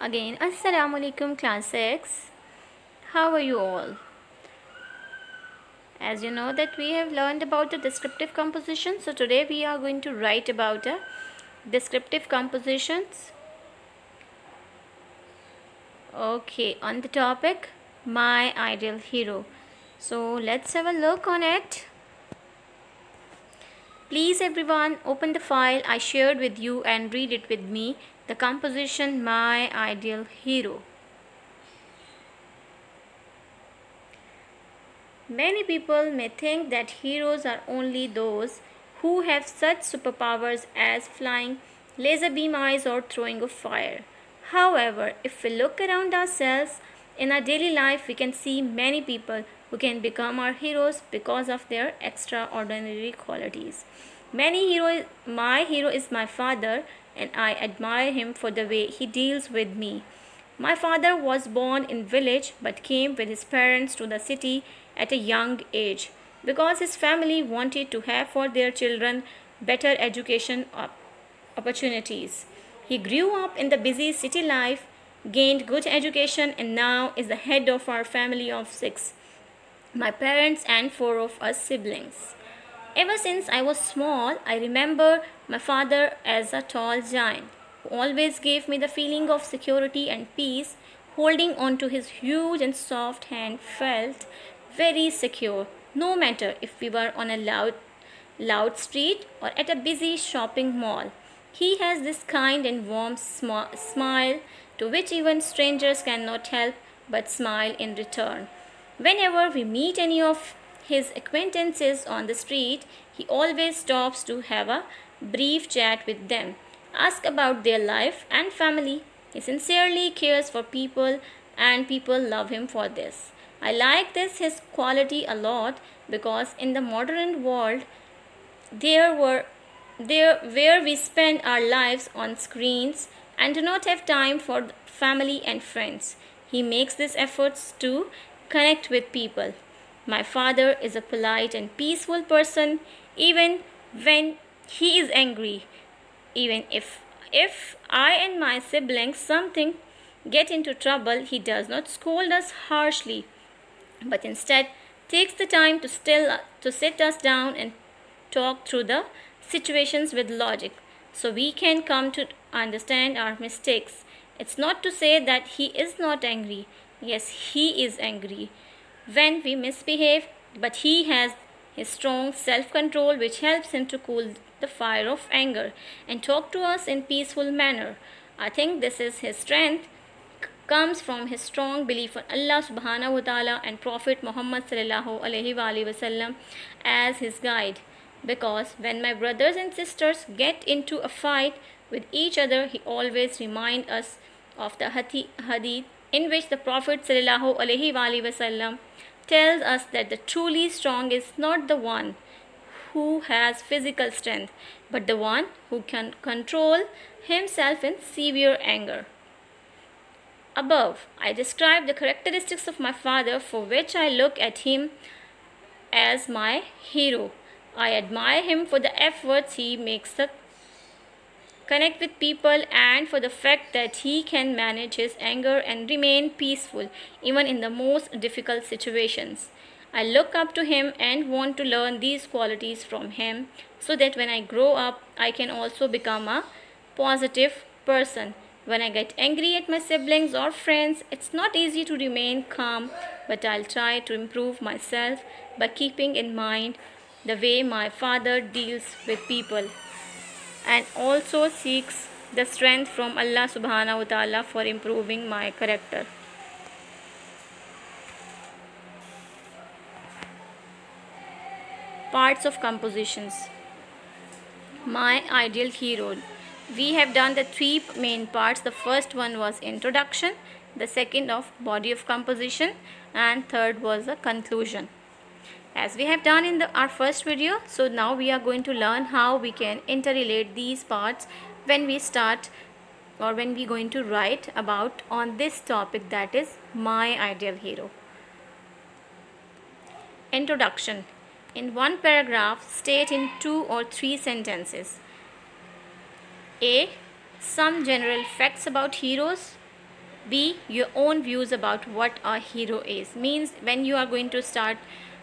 Again, Assalamu alaikum class 6. How are you all? As you know that we have learned about the descriptive composition. So today we are going to write about the descriptive compositions. Okay, on the topic my ideal hero. So let's have a look on it. Please everyone open the file I shared with you and read it with me. The composition my ideal hero. Many people may think that heroes are only those who have such superpowers as flying, laser beam eyes, or throwing a fire. However, if we look around ourselves in our daily life, we can see many people who can become our heroes because of their extraordinary qualities. My hero is my father, and I admire him for the way he deals with me. My father was born in village but came with his parents to the city at a young age because his family wanted to have for their children better education opportunities. He grew up in the busy city life, gained good education, and now is the head of our family of 6, my parents and 4 of us siblings. Ever since I was small, I remember my father as a tall giant who always gave me the feeling of security and peace. Holding on to his huge and soft hand felt very secure, no matter if we were on a loud street or at a busy shopping mall. He has this kind and warm smile to which even strangers cannot help but smile in return. Whenever we meet any of his acquaintances on the street, he always stops to have a brief chat with them, ask about their life and family. He sincerely cares for people and people love him for this. I like his quality a lot because in the modern world where we spend our lives on screens and do not have time for family and friends, he makes these efforts to connect with people. My father is a polite and peaceful person even when he is angry. Even if I and my siblings something get into trouble, he does not scold us harshly, but instead takes the time to sit us down and talk through the situations with logic so we can come to understand our mistakes. It's not to say that he is not angry. Yes, he is angry when we misbehave, but he has his strong self-control which helps him to cool the fire of anger and talk to us in peaceful manner. I think this is his strength comes from his strong belief in Allah subhanahu wa ta'ala and Prophet Muhammad sallallahu alaihi wasallam as his guide. Because when my brothers and sisters get into a fight with each other, he always reminds us of the hadith in which the Prophet sallallahu alaihi wasallam tells us that the truly strong is not the one who has physical strength, but the one who can control himself in severe anger. Above, I describe the characteristics of my father for which I look at him as my hero. I admire him for the efforts he makes to connect with people and for the fact that he can manage his anger and remain peaceful even in the most difficult situations. I look up to him and want to learn these qualities from him so that when I grow up, I can also become a positive person. When I get angry at my siblings or friends, it's not easy to remain calm, but I'll try to improve myself by keeping in mind the way my father deals with people and also seeks the strength from Allah subhanahu wa ta'ala for improving my character. Parts of compositions. My ideal hero. We have done the 3 main parts. The first one was introduction, the second of body of composition, and third was the conclusion. As we have done in our first video, so now we are going to learn how we can interrelate these parts when we start or when we are going to write about on this topic, that is my ideal hero. Introduction. In one paragraph, state in 2 or 3 sentences: A. Some general facts about heroes. B, your own views about what a hero is. Means when you are going to start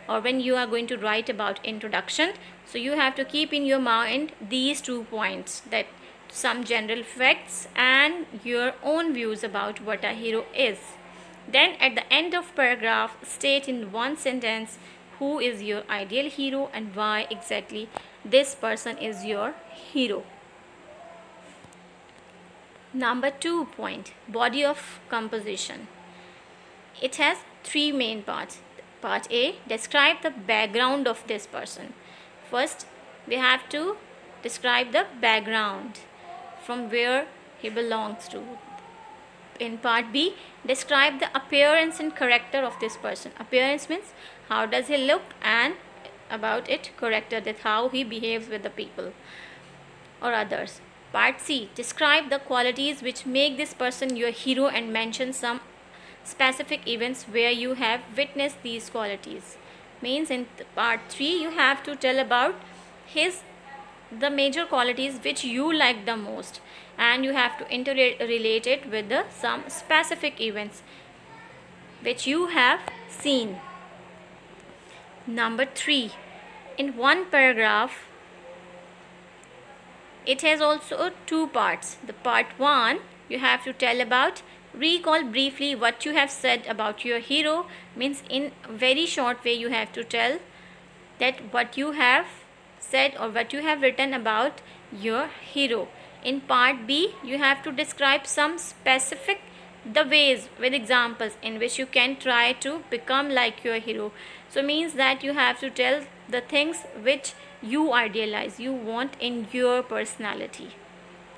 or when you are going to write about introduction, so you have to keep in your mind these 2 points, that some general facts and your own views about what a hero is. Then at the end of paragraph, state in one sentence who is your ideal hero and why exactly this person is your hero. Number 2 point, body of composition. It has 3 main parts. Part A, describe the background of this person. First, we have to describe the background, from where he belongs to. In part B, describe the appearance and character of this person. Appearance means how does he look, and about it, character, that how he behaves with the people or others. Part C, describe the qualities which make this person your hero and mention some specific events where you have witnessed these qualities. Means in part 3 you have to tell about the major qualities which you like the most, and you have to interrelate it with some specific events which you have seen. Number 3, in one paragraph it has also 2 parts. The part 1, you have to tell about, recall briefly what you have said about your hero. Means in very short way you have to tell that what you have said or what you have written about your hero. In part B, you have to describe some specific ways with examples in which you can try to become like your hero. So means that you have to tell the things which you idealize, you want in your personality.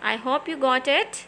I hope you got it.